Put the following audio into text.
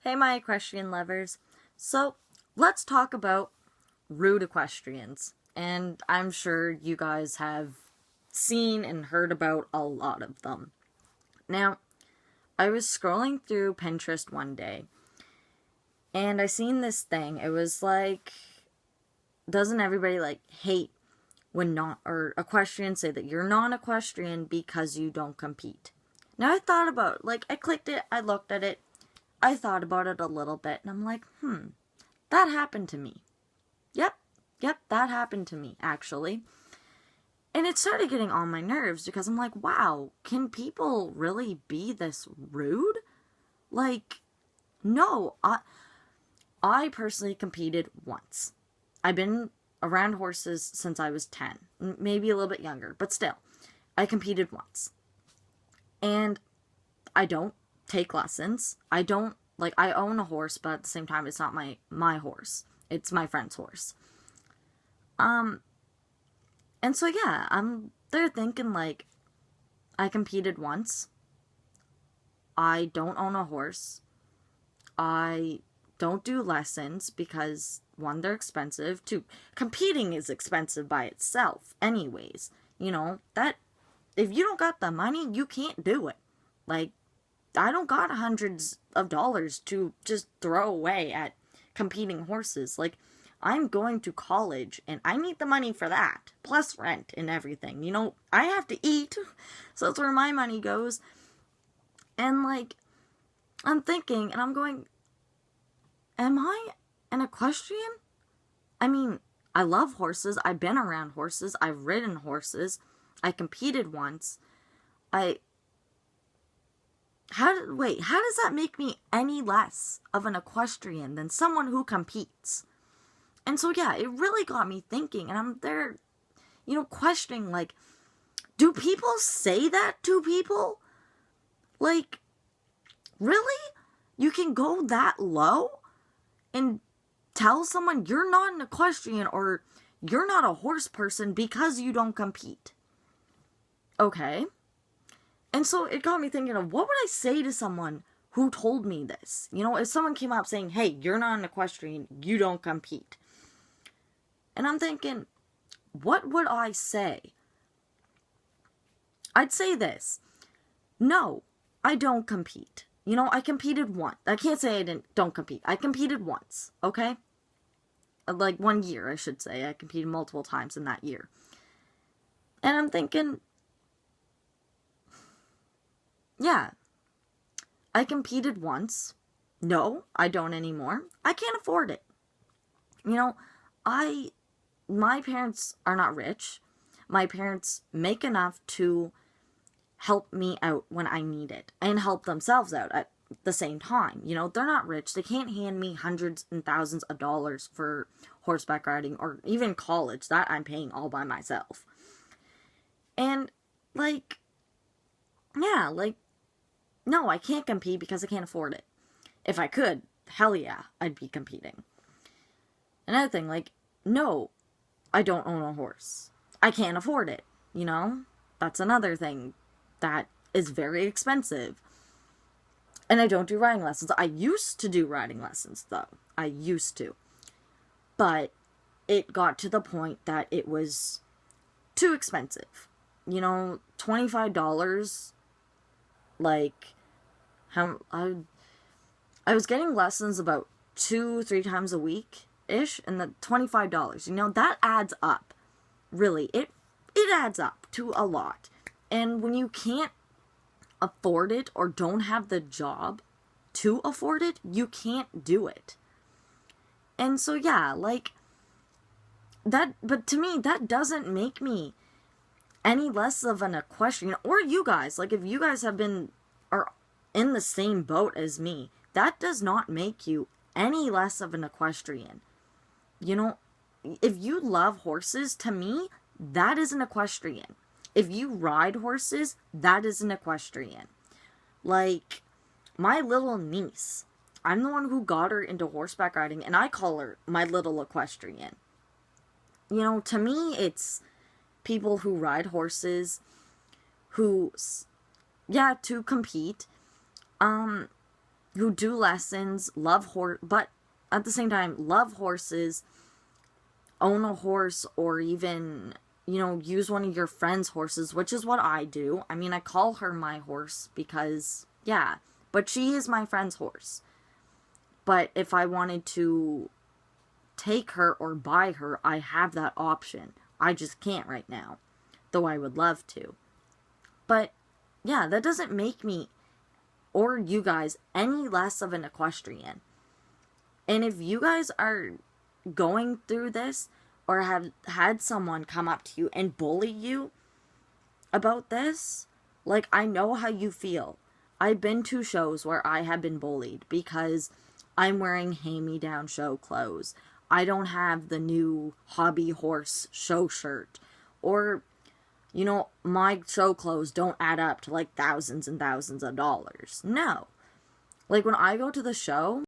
Hey my equestrian lovers. So, let's talk about rude equestrians. And I'm sure you guys have seen and heard about a lot of them. Now, I was scrolling through Pinterest one day, and I seen this thing. It was like, doesn't everybody hate when equestrians say that you're non-equestrian because you don't compete? Now I thought about, I clicked it, I looked at it, I thought about it a little bit, and I'm like, that happened to me. Yep, that happened to me, actually. And it started getting on my nerves because I'm like, wow, can people really be this rude? No, I personally competed once. I've been around horses since I was 10, maybe a little bit younger, but still, I competed once. And I don't take lessons. I own a horse, but at the same time, it's not my horse. It's my friend's horse. And so yeah, I'm there thinking I competed once. I don't own a horse. I don't do lessons because, one, they're expensive. Two, competing is expensive by itself anyways. That, if you don't got the money, you can't do it. I don't got hundreds of dollars to just throw away at competing horses. I'm going to college, and I need the money for that, plus rent and everything. I have to eat, so that's where my money goes. And, I'm thinking, and I'm going, am I an equestrian? I mean, I love horses. I've been around horses. I've ridden horses. I competed once. How does that make me any less of an equestrian than someone who competes? And so, yeah, it really got me thinking, and I'm there, questioning, do people say that to people? Really? You can go that low and tell someone you're not an equestrian or you're not a horse person because you don't compete? Okay. And so it got me thinking of, what would I say to someone who told me this? If someone came up saying, hey, you're not an equestrian, you don't compete. And I'm thinking, what would I say? I'd say this. No, I don't compete. I competed once. I can't say I don't compete. I competed once, okay? 1 year, I should say. I competed multiple times in that year. And I'm thinking, yeah, I competed once. No, I don't anymore. I can't afford it. My parents are not rich. My parents make enough to help me out when I need it and help themselves out at the same time. They're not rich. They can't hand me hundreds and thousands of dollars for horseback riding or even college. That I'm paying all by myself. And, no, I can't compete because I can't afford it. If I could, hell yeah, I'd be competing. Another thing, no, I don't own a horse. I can't afford it, That's another thing that is very expensive. And I don't do riding lessons. I used to do riding lessons, though. I used to. But it got to the point that it was too expensive. $25, I was getting lessons about 2-3 times a week-ish, and the $25, that adds up. Really, it adds up to a lot. And when you can't afford it or don't have the job to afford it, you can't do it. And so, yeah, but to me, that doesn't make me any less of an equestrian, or you guys, if you guys are in the same boat as me, that does not make you any less of an equestrian. If you love horses, to me, that is an equestrian. If you ride horses, that is an equestrian. My little niece, I'm the one who got her into horseback riding, and I call her my little equestrian. To me, it's people who ride horses, who, to compete, who do lessons, but at the same time, love horses, own a horse, or even, use one of your friend's horses, which is what I do. I mean, I call her my horse because, yeah, but she is my friend's horse. But if I wanted to take her or buy her, I have that option. I just can't right now, though I would love to. But, yeah, that doesn't make me, or you guys, any less of an equestrian. And if you guys are going through this, or have had someone come up to you and bully you about this, like, I know how you feel. I've been to shows where I have been bullied because I'm wearing hand-me-down show clothes. I don't have the new hobby horse show shirt. Or, my show clothes don't add up to, like, thousands and thousands of dollars. No. Like, when I go to the show,